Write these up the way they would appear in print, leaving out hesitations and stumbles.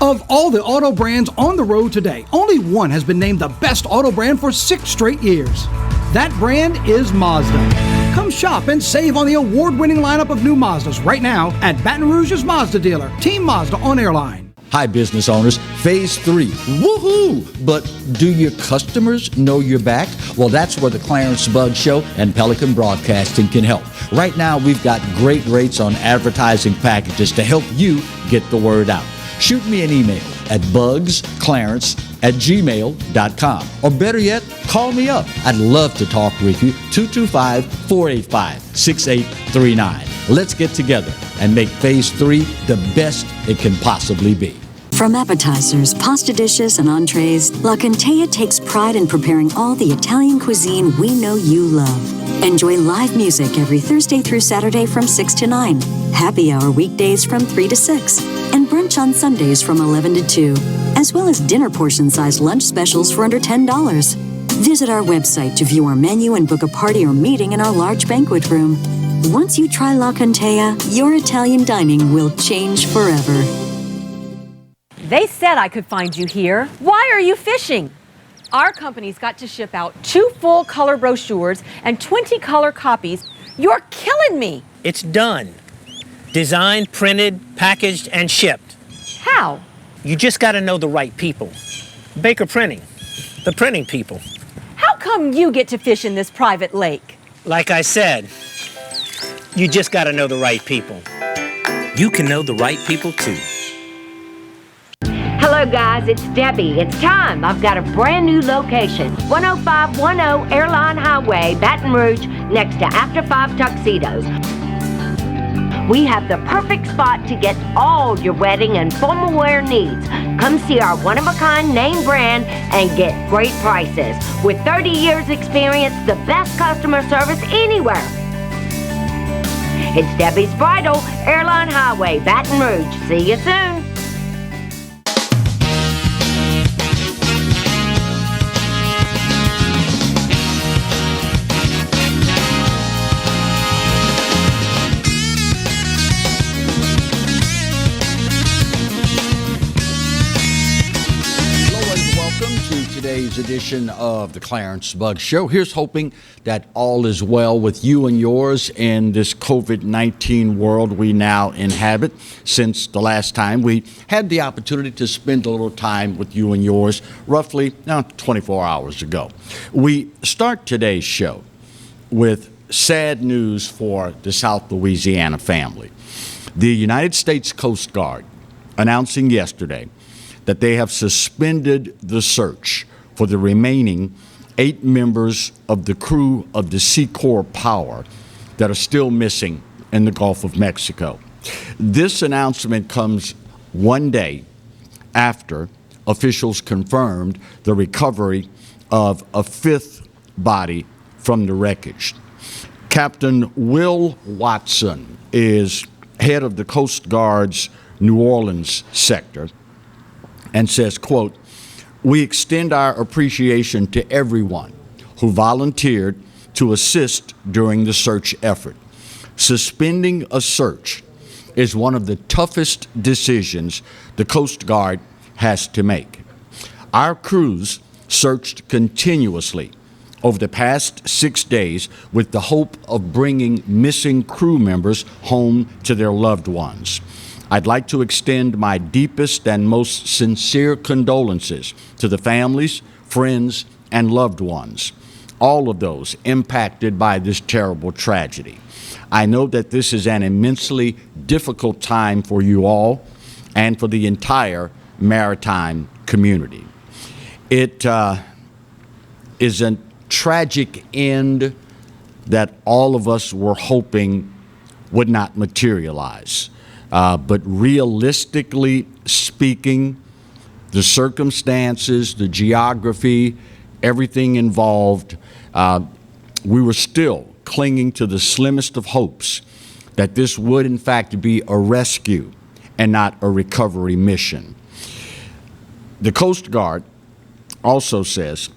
Of all the auto brands on the road today, only one has been named the best auto brand for 6 straight years. That brand is Mazda. Come shop and save on the award-winning lineup of new Mazdas right now at Baton Rouge's Mazda dealer, Team Mazda on Airline. Hi, business owners. Phase 3. Woohoo! But do your customers know you're back? Well, that's where the Clarence Bug Show and Pelican Broadcasting can help. Right now, we've got great rates on advertising packages to help you get the word out. Shoot me an email at bugsclarence@gmail.com. Or better yet, call me up. I'd love to talk with you. 225-485-6839. Let's get together and make Phase 3 the best it can possibly be. From appetizers, pasta dishes, and entrees, La Contea takes pride in preparing all the Italian cuisine we know you love. Enjoy live music every Thursday through Saturday from 6 to 9, happy hour weekdays from 3 to 6, and brunch on Sundays from 11 to 2, as well as dinner portion-sized lunch specials for under $10. Visit our website to view our menu and book a party or meeting in our large banquet room. Once you try La Contea, your Italian dining will change forever. They said I could find you here. Why are you fishing? Our company's got to ship out 2 full color brochures and 20 color copies. You're killing me. It's done. Designed, printed, packaged, and shipped. How? You just got to know the right people. Baker Printing, the printing people. How come you get to fish in this private lake? Like I said, you just got to know the right people. You can know the right people too. Hello guys, it's Debbie. It's time. I've got a brand new location. 10510 Airline Highway, Baton Rouge, next to After 5 Tuxedos. We have the perfect spot to get all your wedding and formal wear needs. Come see our one-of-a-kind name brand and get great prices. With 30 years experience, the best customer service anywhere. It's Debbie's Bridal, Airline Highway, Baton Rouge. See you soon. Today's edition of the Clarence Bug Show. Here's hoping that all is well with you and yours in this COVID-19 world we now inhabit. Since the last time we had the opportunity to spend a little time with you and yours, roughly 24 hours ago. We start today's show with sad news for the South Louisiana family. The United States Coast Guard announcing yesterday that they have suspended the search for the remaining 8 members of the crew of the Secor Power that are still missing in the Gulf of Mexico. This announcement comes one day after officials confirmed the recovery of a 5th body from the wreckage. Captain Will Watson is head of the Coast Guard's New Orleans sector and says, quote, "We extend our appreciation to everyone who volunteered to assist during the search effort. Suspending a search is one of the toughest decisions the Coast Guard has to make. Our crews searched continuously over the past 6 days with the hope of bringing missing crew members home to their loved ones. I'd like to extend my deepest and most sincere condolences to the families, friends, and loved ones, all of those impacted by this terrible tragedy. I know that this is an immensely difficult time for you all and for the entire maritime community. It is a tragic end that all of us were hoping would not materialize. But realistically speaking, the circumstances, the geography, everything involved, we were still clinging to the slimmest of hopes that this would in fact be a rescue and not a recovery mission. The Coast Guard also says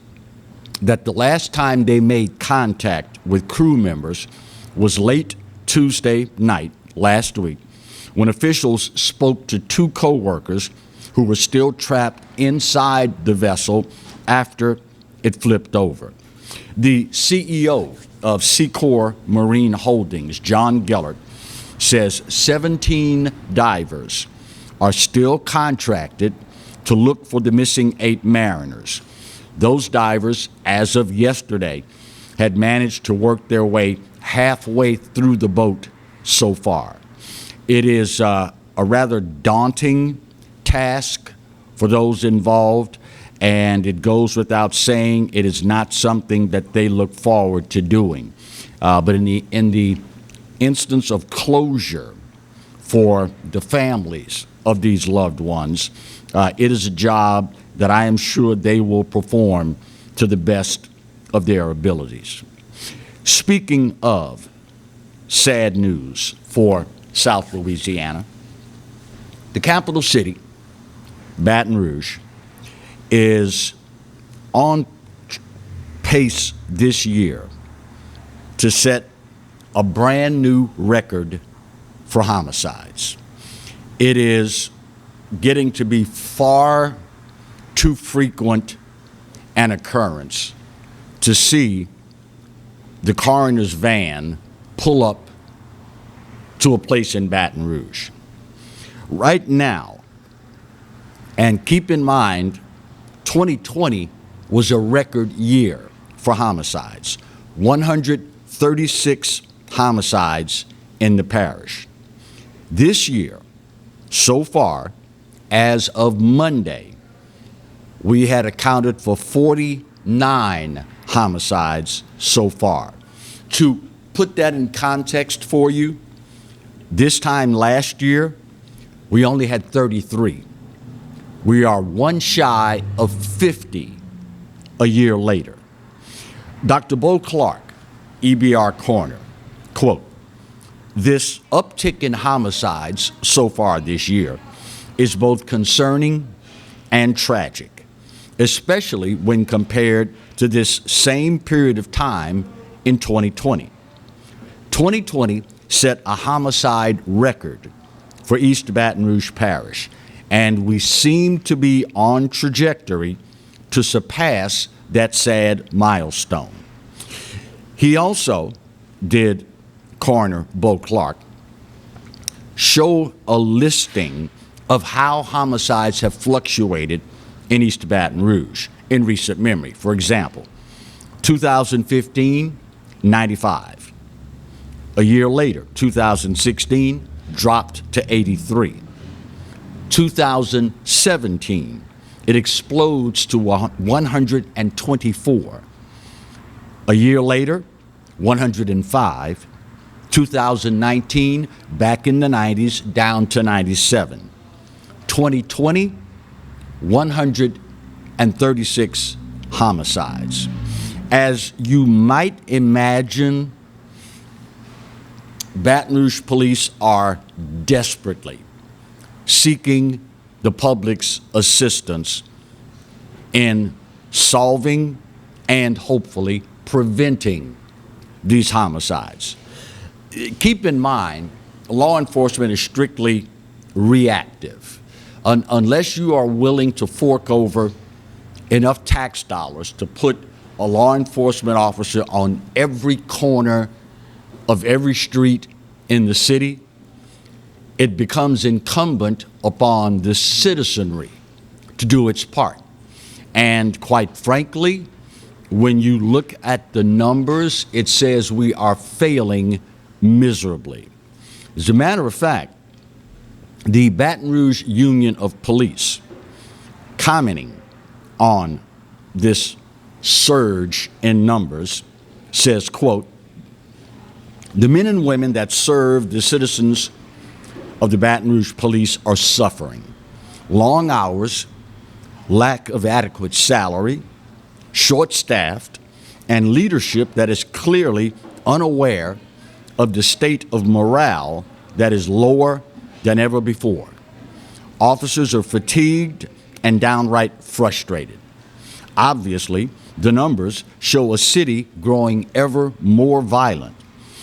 that the last time they made contact with crew members was late Tuesday night last week, when officials spoke to 2 co-workers who were still trapped inside the vessel after it flipped over. The CEO of Secor Marine Holdings, John Gellert, says 17 divers are still contracted to look for the missing 8 mariners. Those divers, as of yesterday, had managed to work their way halfway through the boat so far. It is a rather daunting task for those involved, and it goes without saying it is not something that they look forward to doing. But in the instance of closure for the families of these loved ones, it is a job that I am sure they will perform to the best of their abilities. Speaking of sad news for South Louisiana, the capital city, Baton Rouge, is on pace this year to set a brand new record for homicides. It is getting to be far too frequent an occurrence to see the coroner's van pull up to a place in Baton Rouge. Right now, and keep in mind, 2020 was a record year for homicides, 136 homicides in the parish. This year, so far, as of Monday, we had accounted for 49 homicides so far. To put that in context for you, this time last year, we only had 33. We are one shy of 50 a year later. Dr. Bo Clark, EBR coroner, quote, "This uptick in homicides so far this year is both concerning and tragic, especially when compared to this same period of time in 2020. 2020 set a homicide record for East Baton Rouge Parish, and we seem to be on trajectory to surpass that sad milestone." He also did, Coroner Bo Clark, show a listing of how homicides have fluctuated in East Baton Rouge in recent memory. For example, 2015, 95. A year later, 2016, dropped to 83. 2017, it explodes to 124. A year later, 105. 2019, back in the 90s, down to 97. 2020, 136 homicides. As you might imagine, Baton Rouge police are desperately seeking the public's assistance in solving and hopefully preventing these homicides. Keep in mind, law enforcement is strictly reactive. Unless you are willing to fork over enough tax dollars to put a law enforcement officer on every corner of every street in the city, it becomes incumbent upon the citizenry to do its part. And quite frankly, when you look at the numbers, it says we are failing miserably. As a matter of fact, the Baton Rouge Union of Police, commenting on this surge in numbers, says, quote, "The men and women that serve the citizens of the Baton Rouge Police are suffering. Long hours, lack of adequate salary, short-staffed, and leadership that is clearly unaware of the state of morale that is lower than ever before. Officers are fatigued and downright frustrated. Obviously, the numbers show a city growing ever more violent,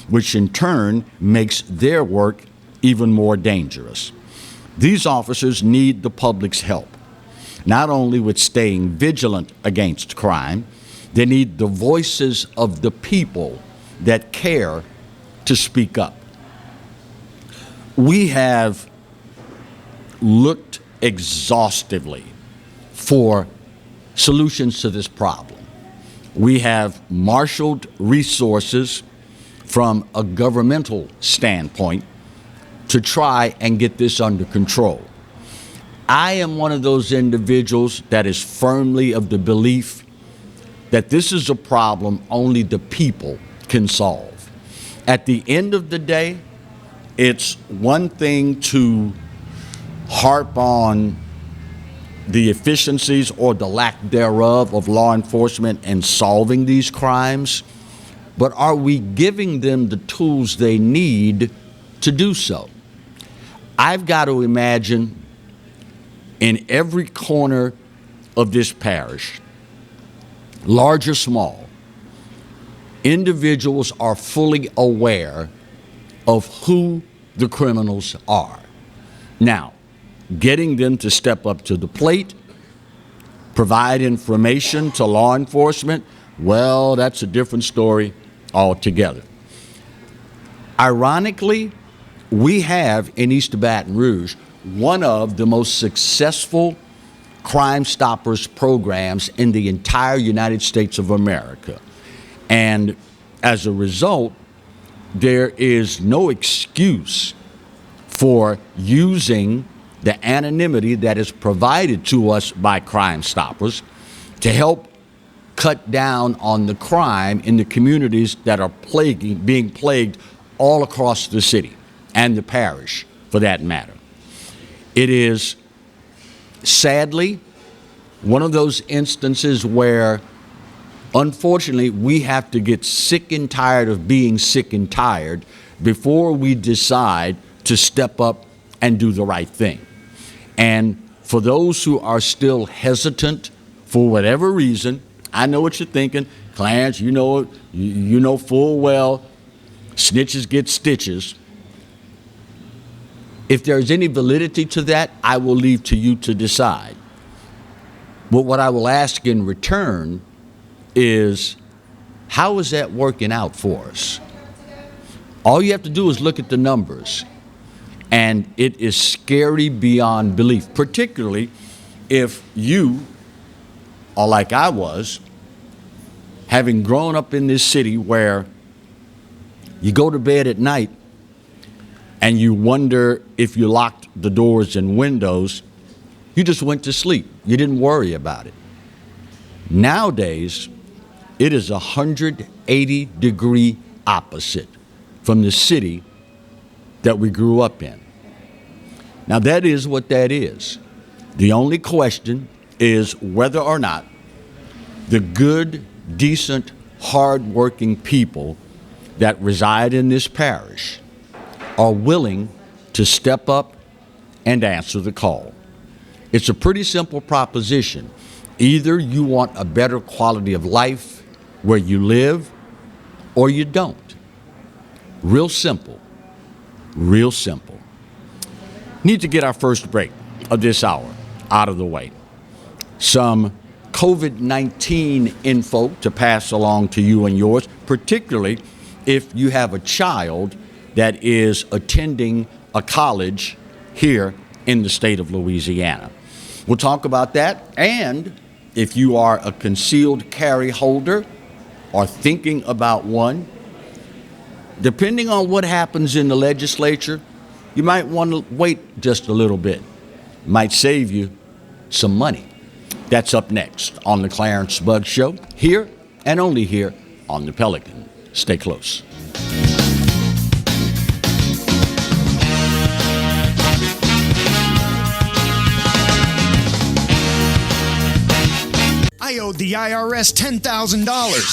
which in turn makes their work even more dangerous. These officers need the public's help, not only with staying vigilant against crime, they need the voices of the people that care to speak up. We have looked exhaustively for solutions to this problem. We have marshaled resources from a governmental standpoint to try and get this under control. I am one of those individuals that is firmly of the belief that this is a problem only the people can solve. At the end of the day, it's one thing to harp on the efficiencies or the lack thereof of law enforcement in solving these crimes, but are we giving them the tools they need to do so? I've got to imagine in every corner of this parish, large or small, individuals are fully aware of who the criminals are. Now, getting them to step up to the plate, provide information to law enforcement, well, that's a different story altogether. Ironically, we have in East Baton Rouge one of the most successful Crime Stoppers programs in the entire United States of America. And as a result, there is no excuse for using the anonymity that is provided to us by Crime Stoppers to help cut down on the crime in the communities that are being plagued all across the city and the parish, for that matter. It is sadly one of those instances where, unfortunately, we have to get sick and tired of being sick and tired before we decide to step up and do the right thing. And for those who are still hesitant for whatever reason, I know what you're thinking. Clarence, you know full well snitches get stitches. If there's any validity to that, I will leave to you to decide. But what I will ask in return is, how is that working out for us? All you have to do is look at the numbers, and it is scary beyond belief, particularly if you are like I was, having grown up in this city where you go to bed at night and you wonder if you locked the doors and windows. You just went to sleep. You didn't worry about it. Nowadays, it is 180-degree opposite from the city that we grew up in. Now, that is what that is. The only question is whether or not the good, decent, hard-working people that reside in this parish are willing to step up and answer the call. It's a pretty simple proposition. Either you want a better quality of life where you live, or you don't. Real simple. Real simple. Need to get our first break of this hour out of the way. Some COVID-19 info to pass along to you and yours, particularly if you have a child that is attending a college here in the state of Louisiana. We'll talk about that, and if you are a concealed carry holder or thinking about one, depending on what happens in the legislature, you might want to wait just a little bit. It might save you some money. That's up next on the Clarence Bugg Show, here and only here on the Pelican. Stay close. owed the IRS $10,000.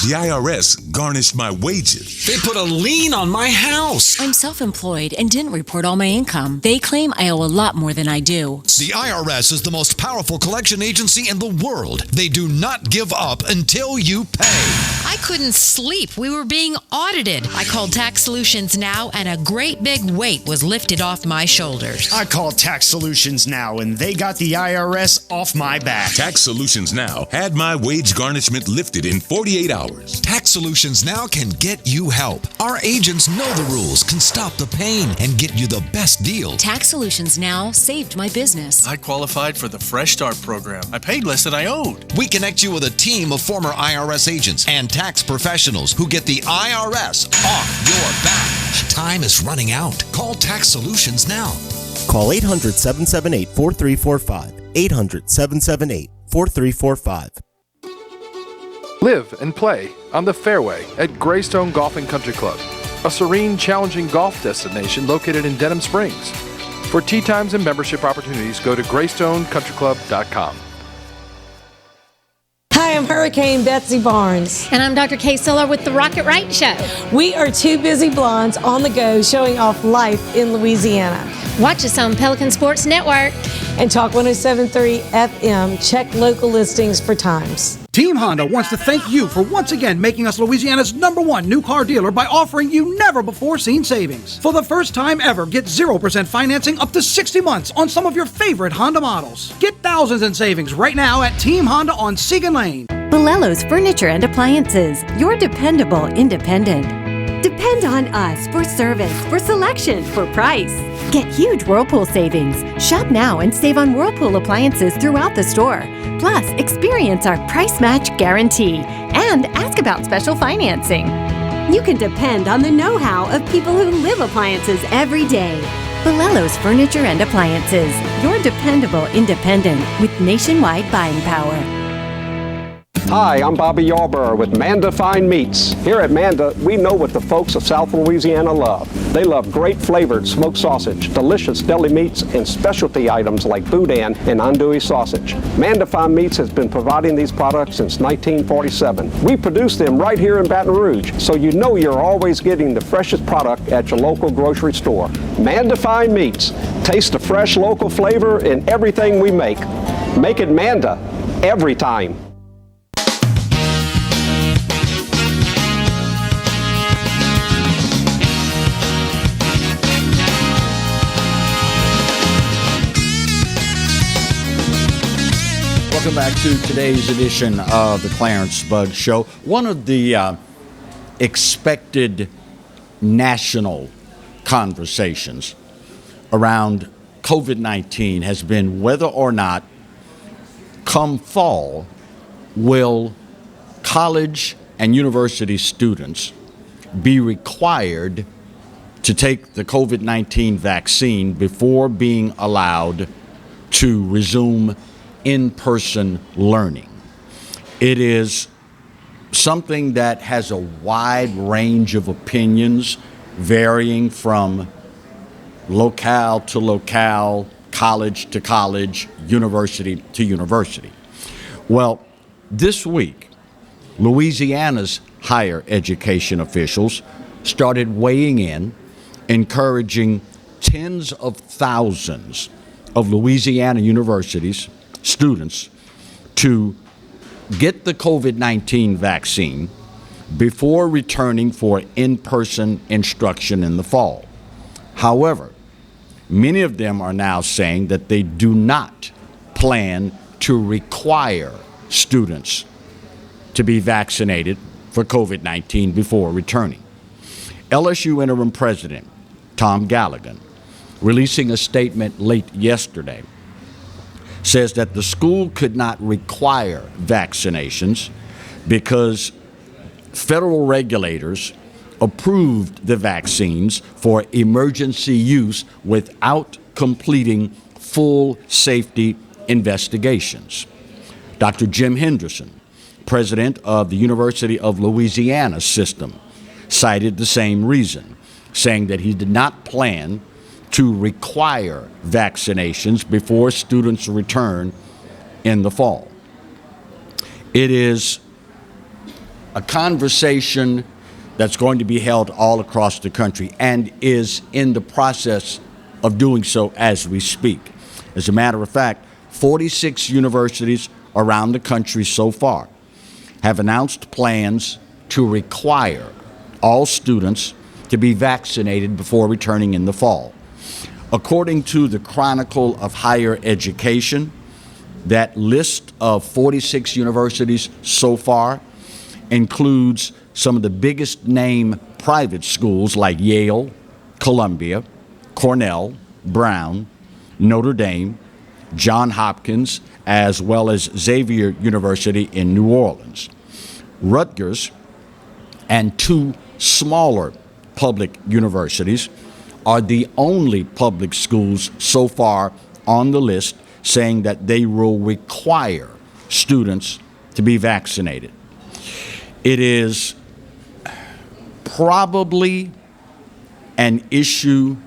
The IRS garnished my wages. They put a lien on my house. I'm self-employed and didn't report all my income. They claim I owe a lot more than I do. The IRS is the most powerful collection agency in the world. They do not give up until you pay. I couldn't sleep. We were being audited. I called Tax Solutions Now, and a great big weight was lifted off my shoulders. I called Tax Solutions Now, and they got the IRS off my back. Tax Solutions Now had my wage garnishment lifted in 48 hours. Tax Solutions Now can get you help. Our agents know the rules, can stop the pain, and get you the best deal. Tax Solutions Now saved my business. I qualified for the Fresh Start program. I paid less than I owed. We connect you with a team of former IRS agents and tax professionals who get the IRS off your back. Time is running out. Call Tax Solutions now. Call 800-778-4345. 800-778-4345. Live and play on the fairway at Greystone Golf and Country Club, a serene, challenging golf destination located in Denham Springs. For tee times and membership opportunities, go to GreystoneCountryClub.com. Hi, I'm Hurricane Betsy Barnes. And I'm Dr. Kay Siller with The Rocket Right Show. We are two busy blondes on the go showing off life in Louisiana. Watch us on Pelican Sports Network. And Talk 107.3 FM. Check local listings for times. Team Honda wants to thank you for once again making us Louisiana's #1 new car dealer by offering you never-before-seen savings. For the first time ever, get 0% financing up to 60 months on some of your favorite Honda models. Get thousands in savings right now at Team Honda on Segan Lane. Balello's Furniture and Appliances, your dependable independent. Depend on us for service, for selection, for price. Get huge Whirlpool savings. Shop now and save on Whirlpool appliances throughout the store. Plus, experience our price match guarantee and ask about special financing. You can depend on the know-how of people who live appliances every day. Balello's Furniture and Appliances, your dependable independent with nationwide buying power. Hi, I'm Bobby Yarborough with Manda Fine Meats. Here at Manda, we know what the folks of South Louisiana love. They love great flavored smoked sausage, delicious deli meats, and specialty items like boudin and andouille sausage. Manda Fine Meats has been providing these products since 1947. We produce them right here in Baton Rouge, so you know you're always getting the freshest product at your local grocery store. Manda Fine Meats. Taste the fresh local flavor in everything we make. Make it Manda every time. Welcome back to today's edition of the Clarence Bugg Show. One of the expected national conversations around COVID-19 has been whether or not, come fall, will college and university students be required to take the COVID-19 vaccine before being allowed to resume in-person learning. It is something that has a wide range of opinions, varying from locale to locale, college to college, university to university. Well, this week, Louisiana's higher education officials started weighing in, encouraging tens of thousands of Louisiana universities students to get the COVID-19 vaccine before returning for in-person instruction in the fall. However, many of them are now saying that they do not plan to require students to be vaccinated for COVID-19 before returning. LSU interim president Tom Galligan, releasing a statement late yesterday, says that the school could not require vaccinations because federal regulators approved the vaccines for emergency use without completing full safety investigations. Dr. Jim Henderson, president of the University of Louisiana system, cited the same reason, saying that he did not plan to require vaccinations before students return in the fall. It is a conversation that's going to be held all across the country and is in the process of doing so as we speak. As a matter of fact, 46 universities around the country so far have announced plans to require all students to be vaccinated before returning in the fall. According to the Chronicle of Higher Education, that list of 46 universities so far includes some of the biggest name private schools like Yale, Columbia, Cornell, Brown, Notre Dame, Johns Hopkins, as well as Xavier University in New Orleans, Rutgers, and two smaller public universities are the only public schools so far on the list saying that they will require students to be vaccinated. It is probably an issue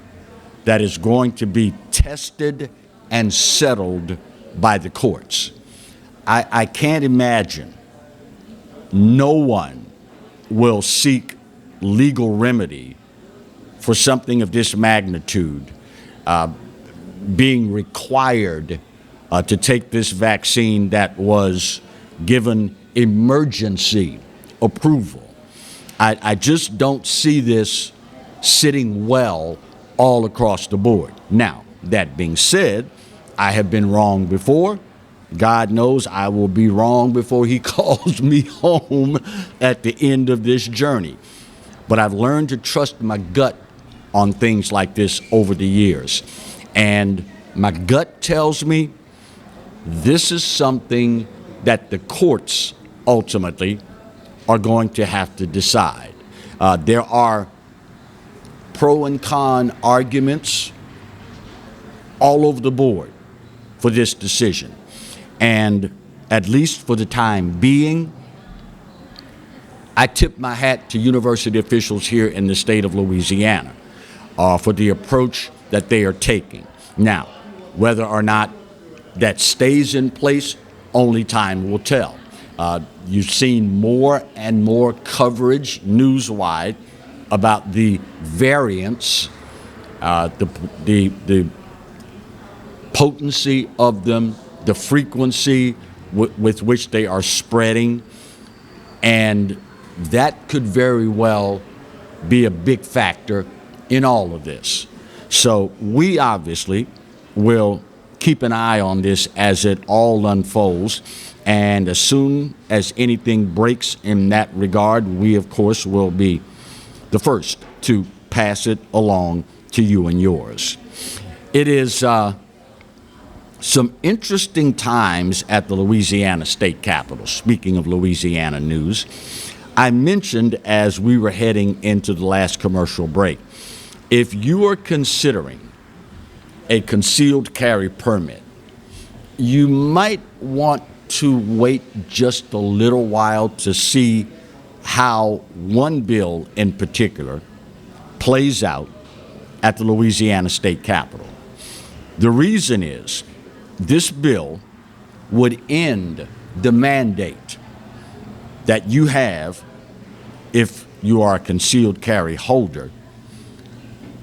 that is going to be tested and settled by the courts. I can't imagine no one will seek legal remedy for something of this magnitude, being required to take this vaccine that was given emergency approval. I just don't see this sitting well all across the board. Now, that being said, I have been wrong before. God knows I will be wrong before he calls me home at the end of this journey. But I've learned to trust my gut on things like this over the years. And my gut tells me this is something that the courts ultimately are going to have to decide. There are pro and con arguments all over the board for this decision. And at least for the time being, I tip my hat to university officials here in the state of Louisiana for the approach that they are taking. Now, whether or not that stays in place, only time will tell. You've seen more and more coverage newswide about the variants, the potency of them, the frequency with which they are spreading, and that could very well be a big factor in all of this. So we obviously will keep an eye on this as it all unfolds, and as soon as anything breaks in that regard, we of course will be the first to pass it along to you and yours. It is some interesting times at the Louisiana State Capitol. Speaking of Louisiana news, I mentioned as we were heading into the last commercial break, if you are considering a concealed carry permit, you might want to wait just a little while to see how one bill in particular plays out at the Louisiana State Capitol. The reason is this bill would end the mandate that you have, if you are a concealed carry holder,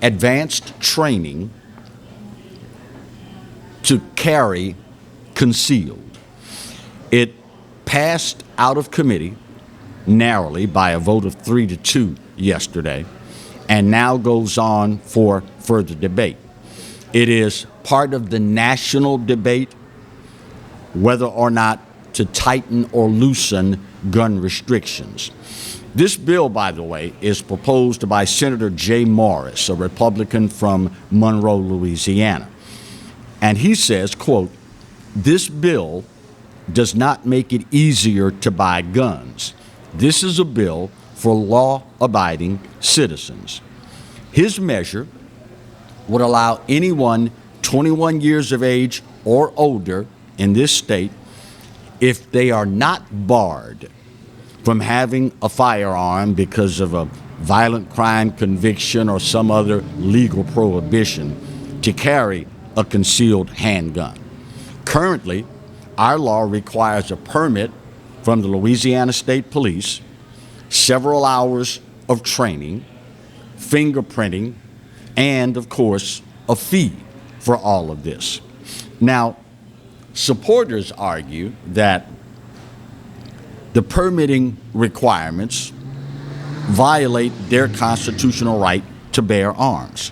advanced training to carry concealed. It passed out of committee narrowly by a vote of 3-2 yesterday, and now goes on for further debate. It is part of the national debate whether or not to tighten or loosen gun restrictions. This bill, by the way, is proposed by Senator Jay Morris, a Republican from Monroe, Louisiana. And he says, quote, "This bill does not make it easier to buy guns. This is a bill for law-abiding citizens." His measure would allow anyone 21 years of age or older in this state, if they are not barred from having a firearm because of a violent crime conviction or some other legal prohibition, to carry a concealed handgun. Currently, our law requires a permit from the Louisiana State Police, several hours of training, fingerprinting, and, of course, a fee for all of this. Now, supporters argue that the permitting requirements violate their constitutional right to bear arms.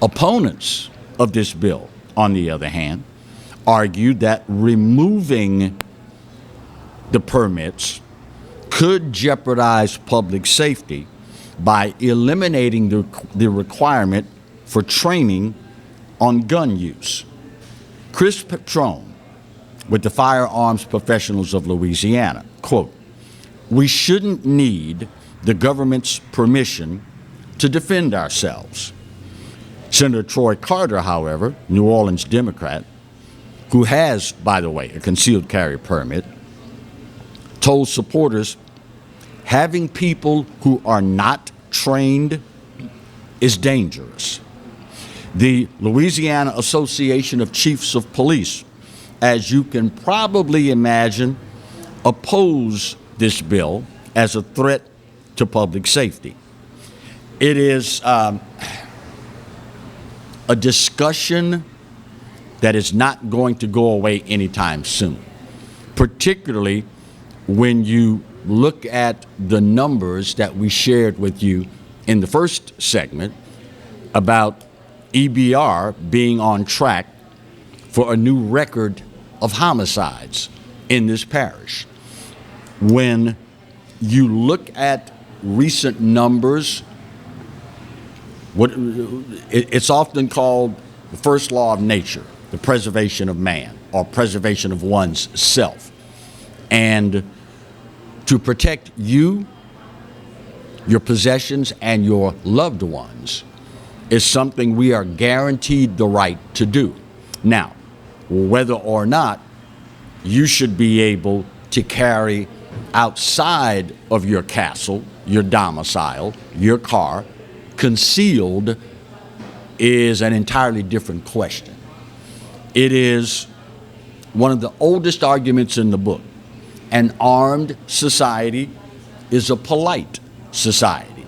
Opponents of this bill, on the other hand, argue that removing the permits could jeopardize public safety by eliminating the requirement for training on gun use. Chris Petrone, with the Firearms Professionals of Louisiana, quote, "We shouldn't need the government's permission to defend ourselves." Senator Troy Carter, however, New Orleans Democrat, who has, by the way, a concealed carry permit, told supporters having people who are not trained is dangerous. The Louisiana Association of Chiefs of Police, as you can probably imagine, oppose this bill as a threat to public safety. It is a discussion that is not going to go away anytime soon, particularly when you look at the numbers that we shared with you in the first segment about EBR being on track for a new record of homicides in this parish. When you look at recent numbers, it's often called the first law of nature, the preservation of man, or preservation of one's self. And to protect you, your possessions, and your loved ones is something we are guaranteed the right to do. Now, whether or not you should be able to carry outside of your castle, your domicile, your car, concealed, is an entirely different question. It is one of the oldest arguments in the book. An armed society is a polite society.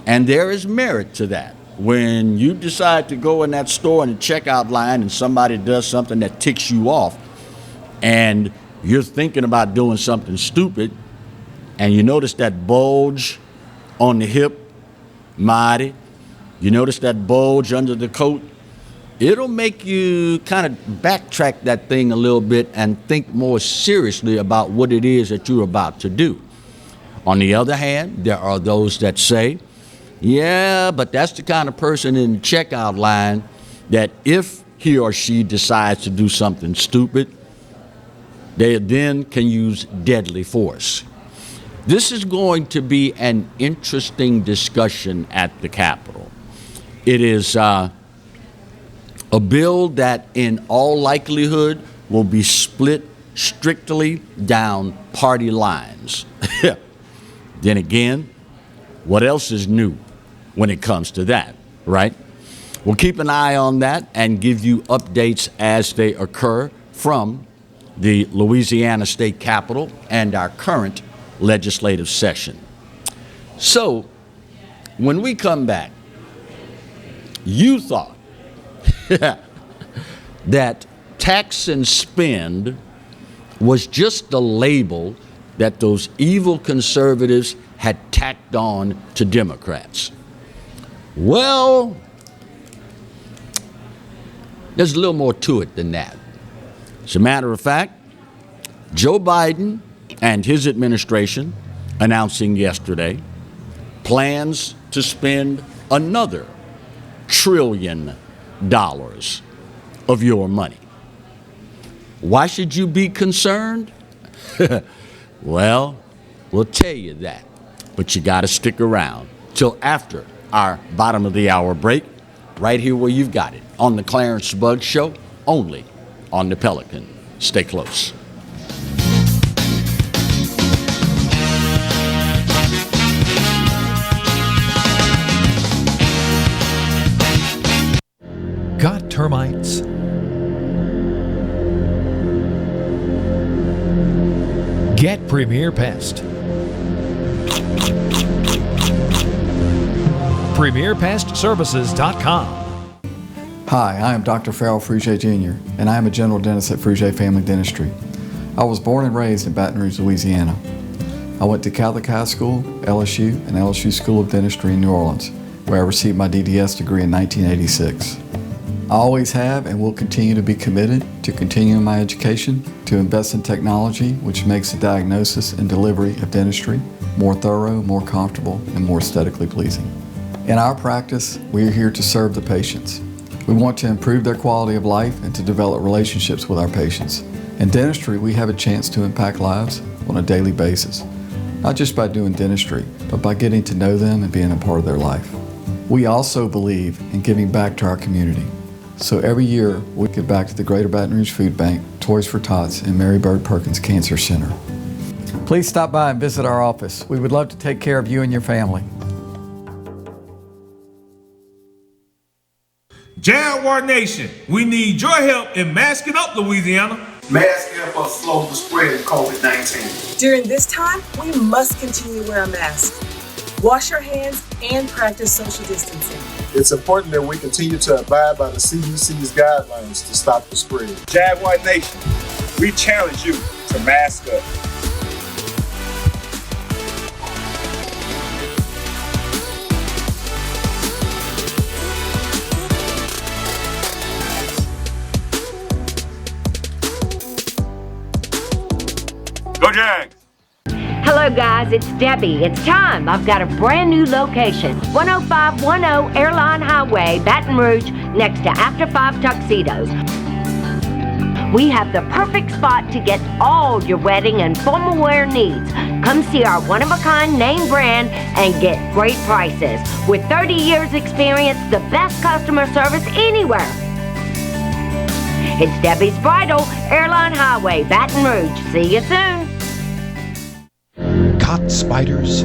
And there is merit to that. When you decide to go in that store in the checkout line and somebody does something that ticks you off, and you're thinking about doing something stupid, and you notice that bulge on the hip, mighty, you notice that bulge under the coat, it'll make you kind of backtrack that thing a little bit and think more seriously about what it is that you're about to do. On the other hand, there are those that say, yeah, but that's the kind of person in the checkout line that if he or she decides to do something stupid, they then can use deadly force. This is going to be an interesting discussion at the Capitol. It is a bill that in all likelihood will be split strictly down party lines. Then again, what else is new when it comes to that, right? We'll keep an eye on that and give you updates as they occur from the Louisiana State Capitol and our current legislative session. So, when we come back, you thought that tax and spend was just the label that those evil conservatives had tacked on to Democrats. Well, there's a little more to it than that. As a matter of fact, Joe Biden and his administration announcing yesterday plans to spend another $1 trillion of your money. Why should you be concerned? Well, we'll tell you that, but you got to stick around till after our bottom of the hour break, right here where you've got it, on the Clarence Bugg Show, only on the Pelican. Stay close. Got termites? Get Premier Pest. PremierPestServices.com. Hi, I am Dr. Farrell Frugier Jr., and I am a general dentist at Frugier Family Dentistry. I was born and raised in Baton Rouge, Louisiana. I went to Catholic High School, LSU, and LSU School of Dentistry in New Orleans, where I received my DDS degree in 1986. I always have and will continue to be committed to continuing my education, to invest in technology which makes the diagnosis and delivery of dentistry more thorough, more comfortable, and more aesthetically pleasing. In our practice, we are here to serve the patients. We want to improve their quality of life and to develop relationships with our patients. In dentistry, we have a chance to impact lives on a daily basis, not just by doing dentistry, but by getting to know them and being a part of their life. We also believe in giving back to our community. So every year, we give back to the Greater Baton Rouge Food Bank, Toys for Tots, and Mary Bird Perkins Cancer Center. Please stop by and visit our office. We would love to take care of you and your family. Jaguar Nation, we need your help in masking up Louisiana. Masks help us slow the spread of COVID-19. During this time, we must continue to wear a mask. Wash your hands and practice social distancing. It's important that we continue to abide by the CDC's guidelines to stop the spread. Jaguar Nation, we challenge you to mask up. Go Jags! Hello guys, it's Debbie. It's time. I've got a brand new location. 10510 Airline Highway, Baton Rouge, next to After 5 Tuxedos. We have the perfect spot to get all your wedding and formal wear needs. Come see our one-of-a-kind name brand and get great prices. With 30 years experience, the best customer service anywhere. It's Debbie's Bridal, Airline Highway, Baton Rouge. See you soon. Caught spiders.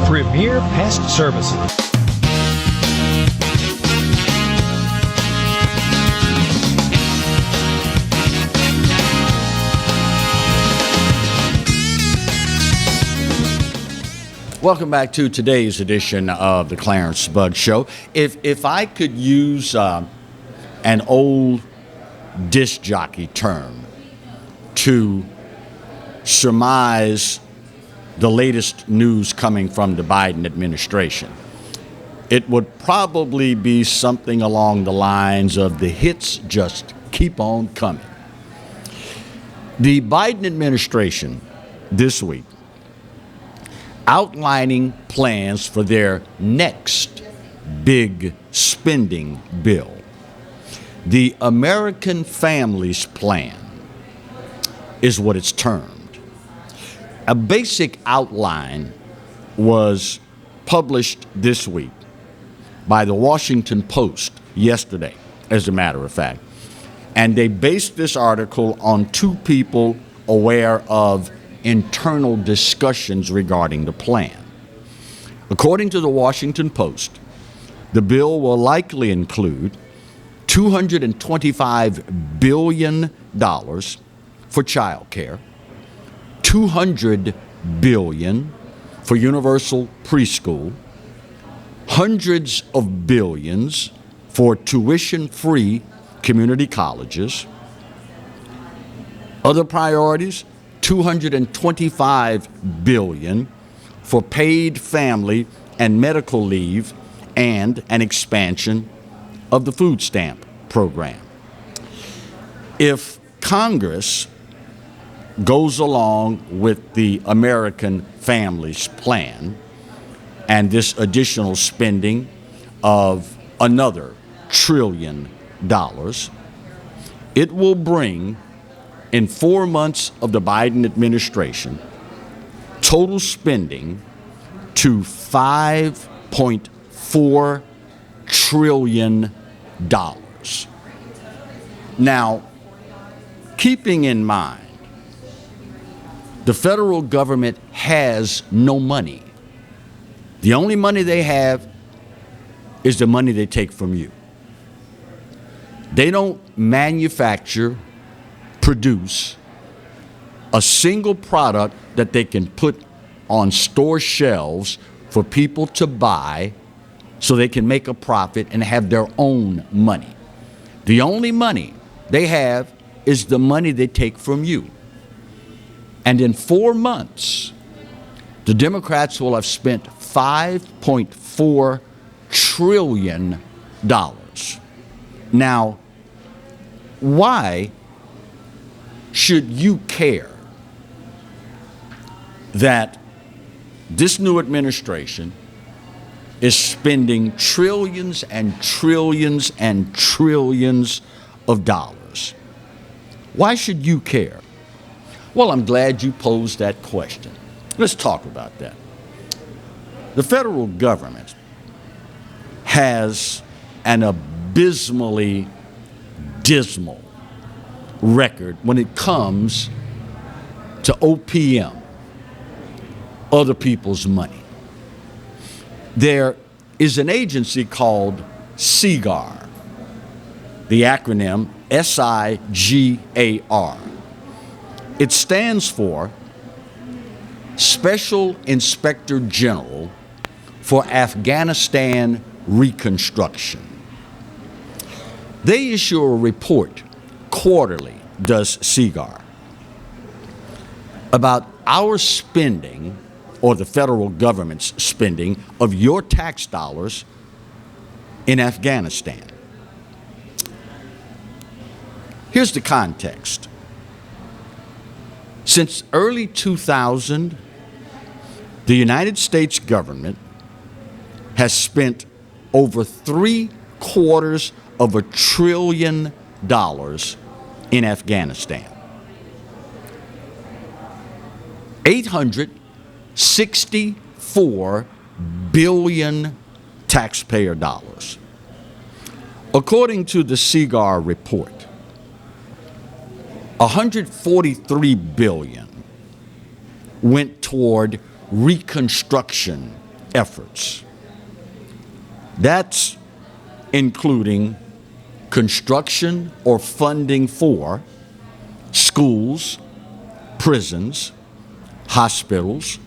Premier Pest Services. Welcome back to today's edition of the Clarence Bug Show. If I could use an old disc jockey term to surmise the latest news coming from the Biden administration, it would probably be something along the lines of the hits just keep on coming. The Biden administration this week outlining plans for their next big spending bill, the American Families Plan is what it's termed. A basic outline was published this week by the Washington Post yesterday, as a matter of fact, and they based this article on two people aware of internal discussions regarding the plan. According to the Washington Post, the bill will likely include $225 billion for child care, $200 billion for universal preschool, hundreds of billions for tuition-free community colleges. Other priorities: $225 billion for paid family and medical leave and an expansion of the food stamp program. If Congress goes along with the American Families Plan and this additional spending of another $1 trillion, it will bring, in 4 months of the Biden administration, total spending to $5.4 trillion. Now, keeping in mind, the federal government has no money. The only money they have is the money they take from you. They don't manufacture, produce a single product that they can put on store shelves for people to buy so they can make a profit and have their own money. The only money they have is the money they take from you. And in 4 months, the Democrats will have spent $5.4 trillion. Now, why should you care that this new administration is spending trillions and trillions and trillions of dollars? Why should you care? Well, I'm glad you posed that question. Let's talk about that. The federal government has an abysmally dismal record when it comes to OPM, other people's money. There is an agency called SIGAR, the acronym SIGAR. It stands for Special Inspector General for Afghanistan Reconstruction. They issue a report quarterly, does SIGAR, about our spending, or the federal government's spending, of your tax dollars in Afghanistan. Here's the context. Since early 2000, the United States government has spent over $750 billion in Afghanistan. 864 billion taxpayer dollars. According to the SIGAR report, 143 billion went toward reconstruction efforts. That's including construction or funding for schools, prisons, hospitals,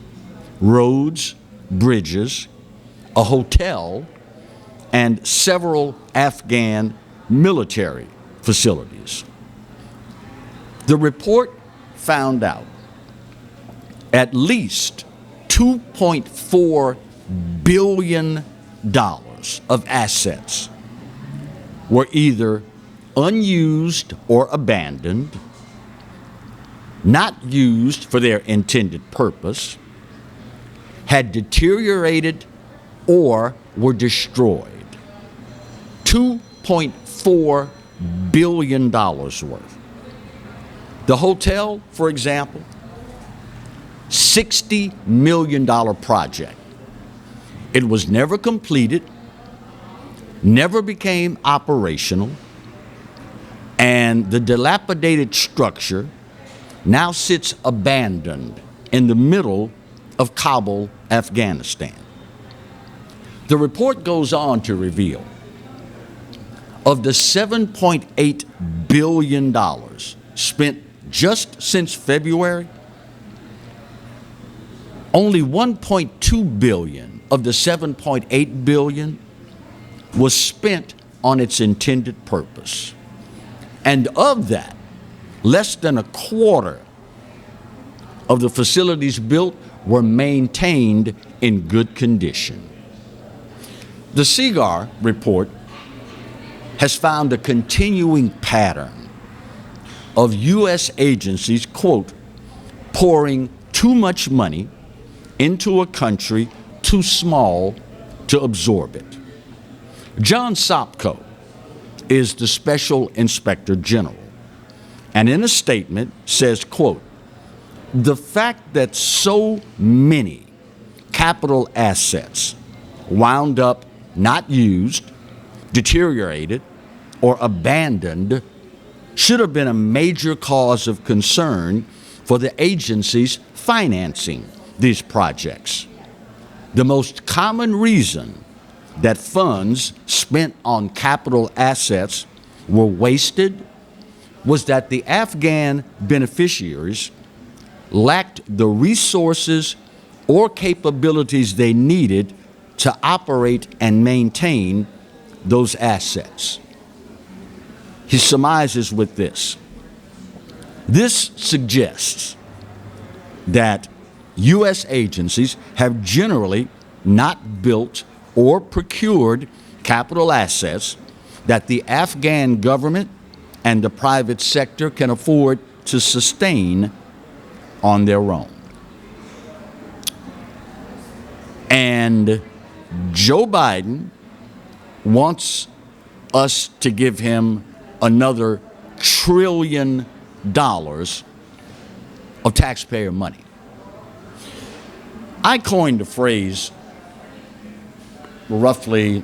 roads, bridges, a hotel, and several Afghan military facilities. The report found out at least $2.4 billion of assets were either unused or abandoned, not used for their intended purpose, had deteriorated, or were destroyed. $2.4 billion worth. The hotel, for example, $60 million project. It was never completed, never became operational, and the dilapidated structure now sits abandoned in the middle of Kabul, Afghanistan. The report goes on to reveal, of the $7.8 billion spent just since February, only $1.2 billion of the $7.8 billion was spent on its intended purpose. And of that, less than a quarter of the facilities built were maintained in good condition. The SIGAR report has found a continuing pattern of U.S. agencies, quote, pouring too much money into a country too small to absorb it. John Sopko is the Special Inspector General, and in a statement says, quote, the fact that so many capital assets wound up not used, deteriorated, or abandoned should have been a major cause of concern for the agencies financing these projects. The most common reason that funds spent on capital assets were wasted was that the Afghan beneficiaries lacked the resources or capabilities they needed to operate and maintain those assets. He surmises with this. This suggests that U.S. agencies have generally not built or procured capital assets that the Afghan government and the private sector can afford to sustain on their own. And Joe Biden wants us to give him another $1 trillion of taxpayer money. I coined the phrase roughly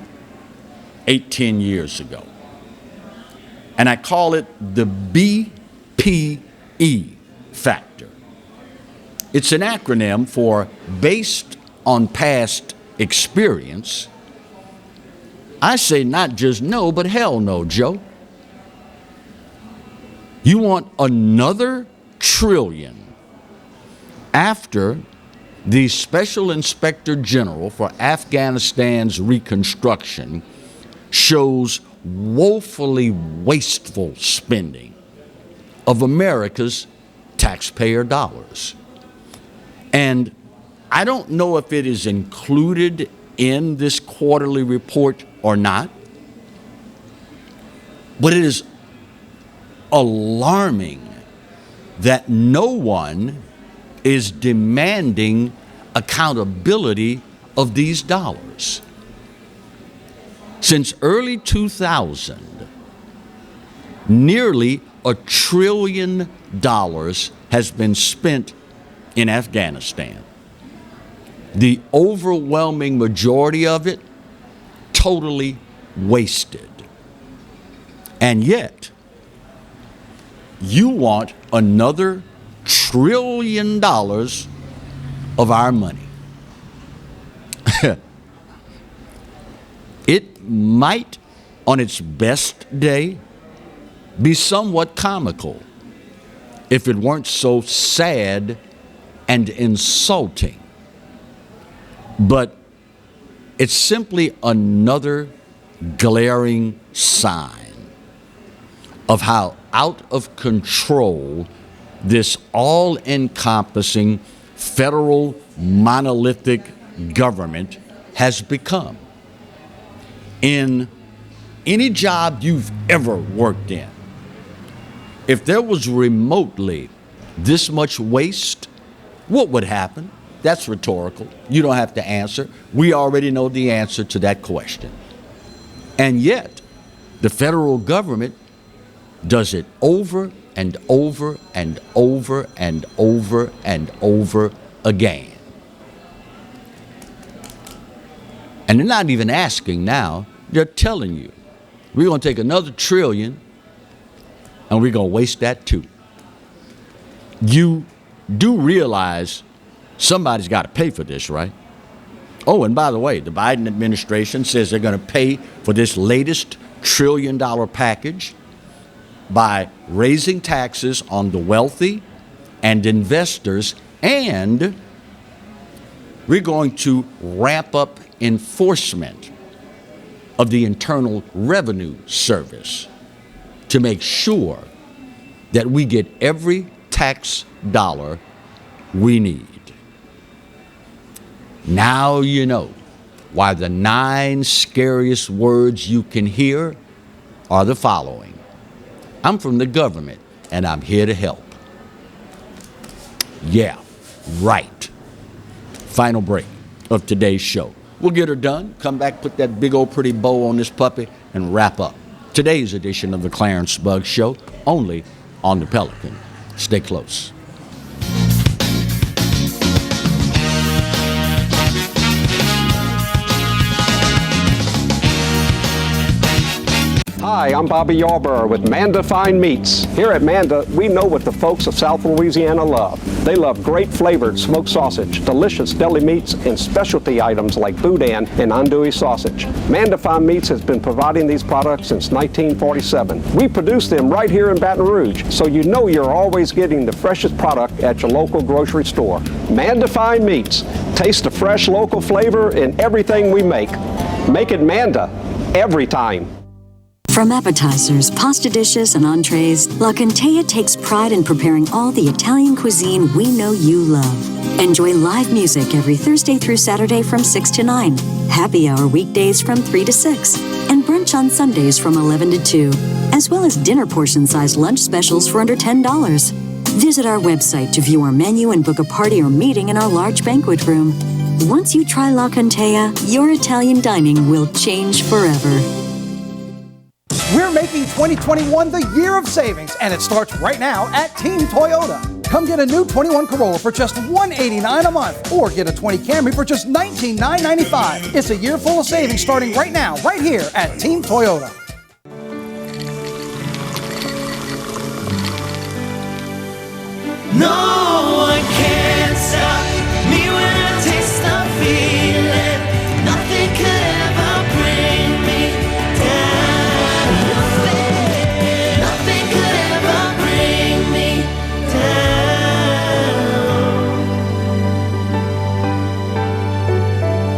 18 years ago, and I call it the BPE factor. It's an acronym for based on past experience. I say not just no, but hell no, Joe. You want another $1 trillion after the Special Inspector General for Afghanistan's reconstruction shows woefully wasteful spending of America's taxpayer dollars. And I don't know if it is included in this quarterly report or not, but it is alarming that no one is demanding accountability of these dollars. Since early 2000, nearly $1 trillion has been spent in Afghanistan. The overwhelming majority of it totally wasted. And yet, you want another $1 trillion of our money. It might, on its best day, be somewhat comical if it weren't so sad and insulting. But it's simply another glaring sign of how out of control this all-encompassing federal monolithic government has become. In any job you've ever worked in, if there was remotely this much waste, what would happen? That's rhetorical. You don't have to answer. We already know the answer to that question. And yet, the federal government does it over and over and over and over and over again. And they're not even asking now, they're telling you, we're going to take another $1 trillion and we're going to waste that too. You do realize somebody's got to pay for this, right? Oh, and by the way, the Biden administration says they're going to pay for this latest $1 trillion package by raising taxes on the wealthy and investors, and we're going to ramp up enforcement of the Internal Revenue Service to make sure that we get every tax dollar we need. Now you know why the 9 scariest words you can hear are the following. I'm from the government and I'm here to help. Yeah, right. Final break of today's show. We'll get her done, come back, put that big old pretty bow on this puppy, and wrap up today's edition of the Clarence Bugg Show, only on the Pelican. Stay close. Hi, Hi, I'm Bobby Yarborough with Manda Fine Meats. Here at Manda, we know what the folks of South Louisiana love. They love great flavored smoked sausage, delicious deli meats, and specialty items like boudin and andouille sausage. Manda Fine Meats has been providing these products since 1947. We produce them right here in Baton Rouge, so you know you're always getting the freshest product at your local grocery store. Manda Fine Meats. Taste the fresh local flavor in everything we make. Make it Manda every time. From appetizers, pasta dishes, and entrees, La Contea takes pride in preparing all the Italian cuisine we know you love. Enjoy live music every Thursday through Saturday from 6 to 9, happy hour weekdays from 3 to 6, and brunch on Sundays from 11 to 2, as well as dinner portion-sized lunch specials for under $10. Visit our website to view our menu and book a party or meeting in our large banquet room. Once you try La Contea, your Italian dining will change forever. We're making 2021 the year of savings, and it starts right now at Team Toyota. Come get a new 21 Corolla for just $189 a month, or get a 20 Camry for just $19,995. It's a year full of savings starting right now, right here at Team Toyota. No one can stop me when I taste the feeling. Nothing could ever bring me down. Nothing could ever bring me down.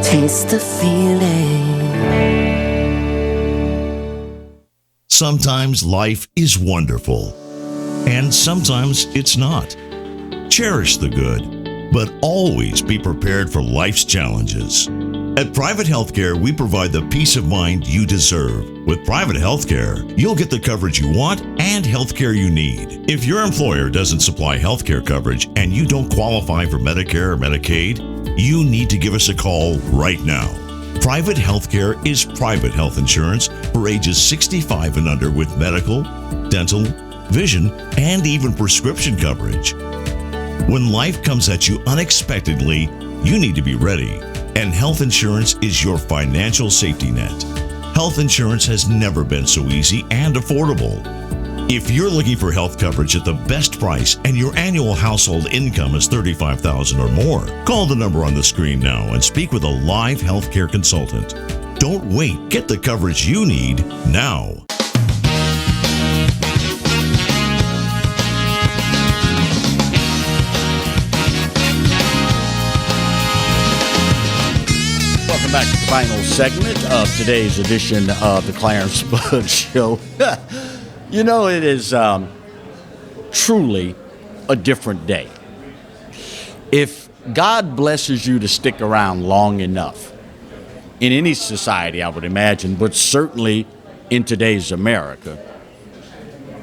Taste the feeling. Sometimes life is wonderful, and sometimes it's not. Cherish the good, but always be prepared for life's challenges. At Private Healthcare, we provide the peace of mind you deserve. With Private Healthcare, you'll get the coverage you want and healthcare you need. If your employer doesn't supply healthcare coverage and you don't qualify for Medicare or Medicaid, you need to give us a call right now. Private Healthcare is private health insurance for ages 65 and under with medical, dental, vision, and even prescription coverage. When life comes at you unexpectedly, you need to be ready, and health insurance is your financial safety net. Health insurance has never been so easy and affordable. If you're looking for health coverage at the best price and your annual household income is $35,000 or more, call the number on the screen now and speak with a live healthcare consultant. Don't wait. Get the coverage you need now. Welcome back to the final segment of today's edition of the Clarence Bug Show. You know, it is truly a different day. If God blesses you to stick around long enough, in any society, I would imagine, but certainly in today's America,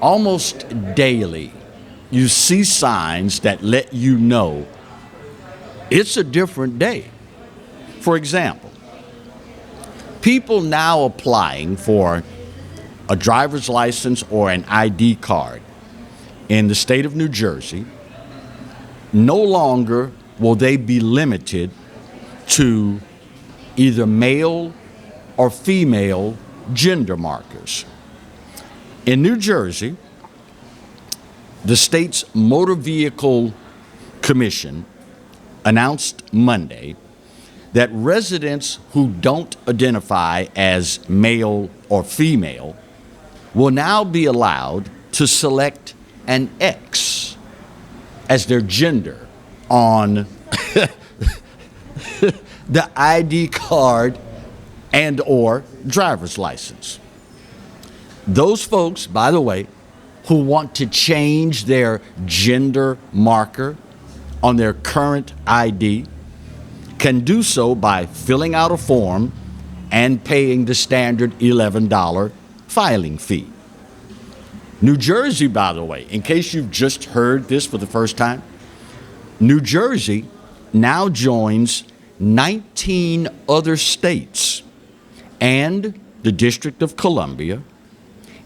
almost daily, you see signs that let you know it's a different day. For example, people now applying for a driver's license or an ID card in the state of New Jersey, no longer will they be limited to either male or female gender markers. In New Jersey, the state's Motor Vehicle Commission announced Monday that residents who don't identify as male or female will now be allowed to select an X as their gender on the ID card and or driver's license. Those folks, by the way, who want to change their gender marker on their current ID can do so by filling out a form and paying the standard $11 filing fee. New Jersey, by the way, in case you've just heard this for the first time, New Jersey now joins 19 other states and the District of Columbia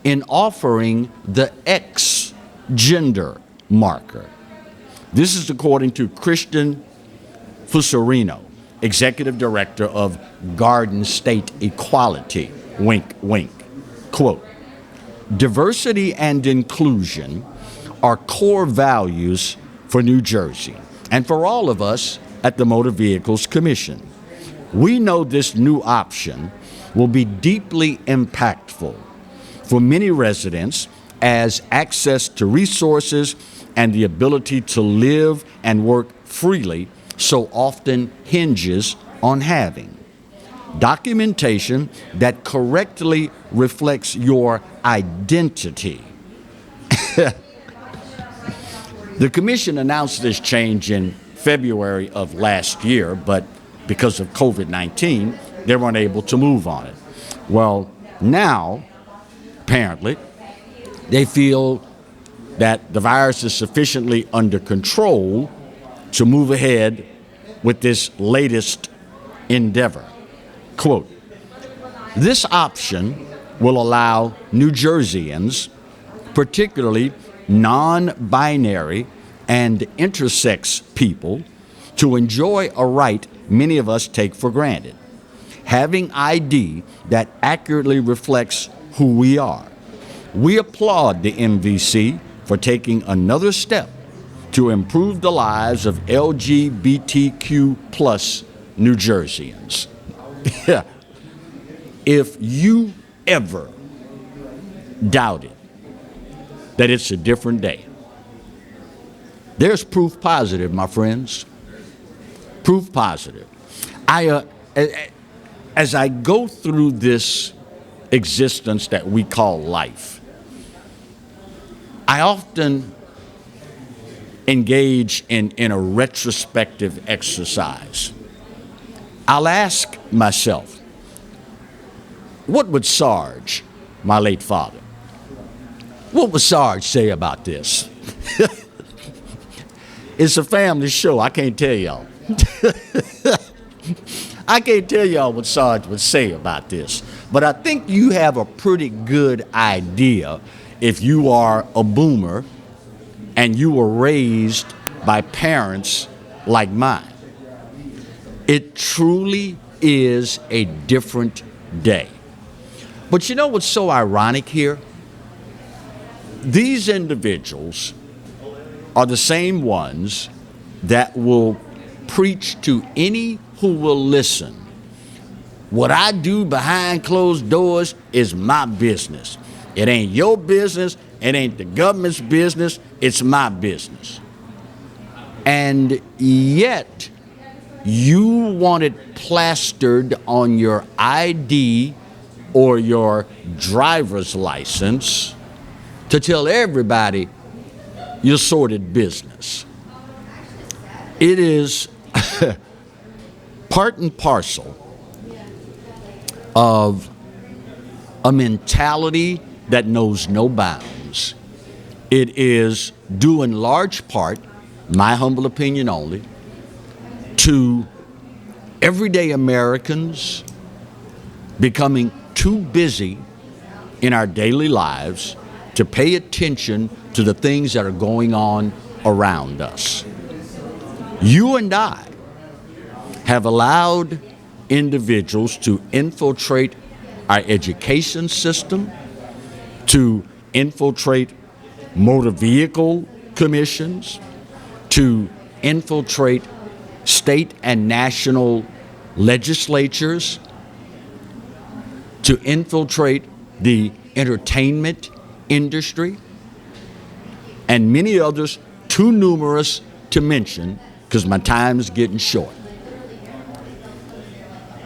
in offering the X gender marker. This is according to Christian Fusorino, Executive Director of Garden State Equality. Wink, wink. Quote, Diversity and inclusion are core values for New Jersey and for all of us at the Motor Vehicles Commission. We know this new option will be deeply impactful for many residents as access to resources and the ability to live and work freely so often hinges on having documentation that correctly reflects your identity. The Commission announced this change in February of last year, but because of COVID-19, they weren't able to move on it. Well, now, apparently, they feel that the virus is sufficiently under control to move ahead with this latest endeavor. Quote, this option will allow New Jerseyans, particularly non-binary and intersex people, to enjoy a right many of us take for granted. Having ID that accurately reflects who we are. We applaud the MVC for taking another step to improve the lives of LGBTQ plus New Jerseyans. If you ever doubted that it's a different day, there's proof positive, my friends. Proof positive. As I go through this existence that we call life, I often engage in a retrospective exercise. I'll ask myself, what would Sarge, my late father, what would Sarge say about this? It's a family show. I can't tell y'all. I can't tell y'all what Sarge would say about this, but I think you have a pretty good idea if you are a boomer and you were raised by parents like mine. It truly is a different day. But you know what's so ironic here? These individuals are the same ones that will preach to any who will listen. What I do behind closed doors is my business. It ain't your business, it ain't the government's business, it's my business. And yet, you want it plastered on your ID or your driver's license to tell everybody your sordid business. It is part and parcel of a mentality that knows no bounds. It is due in large part, my humble opinion only, to everyday Americans becoming too busy in our daily lives to pay attention to the things that are going on around us. You and I have allowed individuals to infiltrate our education system, to infiltrate motor vehicle commissions, to infiltrate state and national legislatures, to infiltrate the entertainment industry, and many others too numerous to mention because my time is getting short.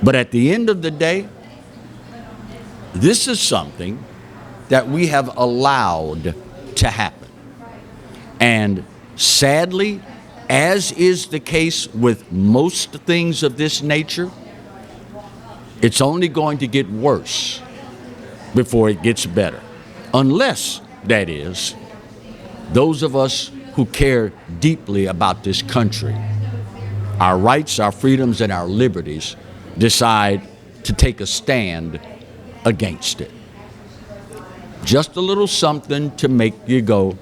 But at the end of the day, this is something that we have allowed to happen. And sadly, as is the case with most things of this nature, it's only going to get worse before it gets better. Unless, that is, those of us who care deeply about this country, our rights, our freedoms, and our liberties, decide to take a stand against it. Just a little something to make you go,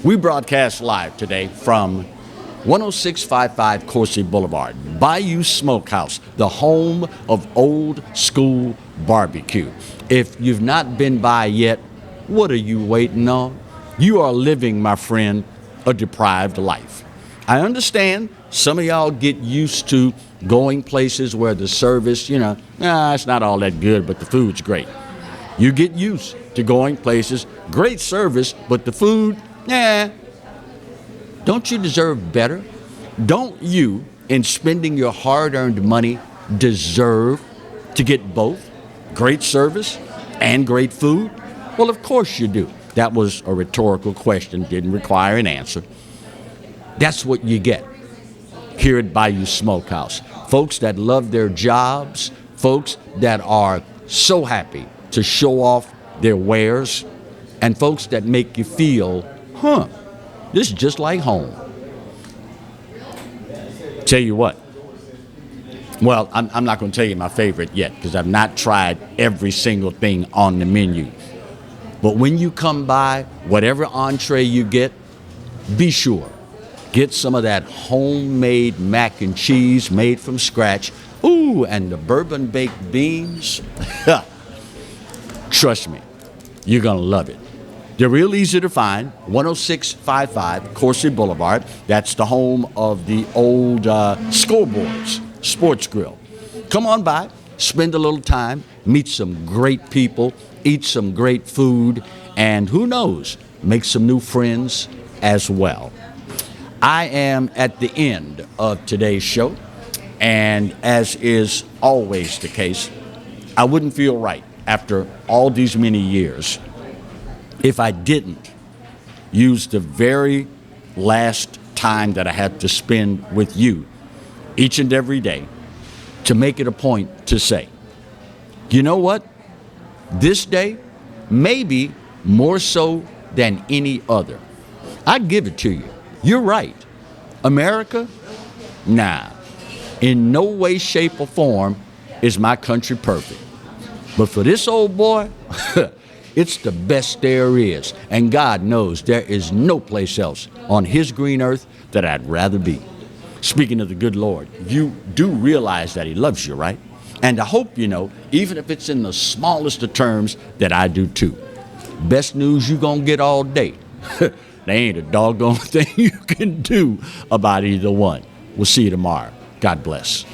We broadcast live today from 10655 Coursey Boulevard, Bayou Smokehouse, the home of old school barbecue. If you've not been by yet, what are you waiting on? You are living, my friend, a deprived life. I understand some of y'all get used to going places where the service, it's not all that good, but the food's great. You get used to going places, great service, but the food, Don't you deserve better? Don't you, in spending your hard-earned money, deserve to get both great service and great food? Well, of course you do. That was a rhetorical question, didn't require an answer. That's what you get here at Bayou Smokehouse. Folks that love their jobs, folks that are so happy to show off their wares, and folks that make you feel, this is just like home. Tell you what, well, I'm not going to tell you my favorite yet because I've not tried every single thing on the menu. But when you come by, whatever entree you get, be sure, get some of that homemade mac and cheese made from scratch. Ooh, and the bourbon baked beans. Trust me, you're going to love it. They're real easy to find, 10655 Coursey Boulevard. That's the home of the old scoreboards, sports grill. Come on by, spend a little time, meet some great people, eat some great food, and who knows, make some new friends as well. I am at the end of today's show, and as is always the case, I wouldn't feel right after all these many years if I didn't use the very last time that I had to spend with you each and every day to make it a point to say, you know what? This day, maybe more so than any other, I give it to you. You're right. America? Nah. In no way, shape, or form is my country perfect. But for this old boy, it's the best there is. And God knows there is no place else on his green earth that I'd rather be. Speaking of the good Lord, you do realize that he loves you, right? And I hope you know, even if it's in the smallest of terms, that I do too. Best news you gonna get all day. There ain't a doggone thing you can do about either one. We'll see you tomorrow. God bless.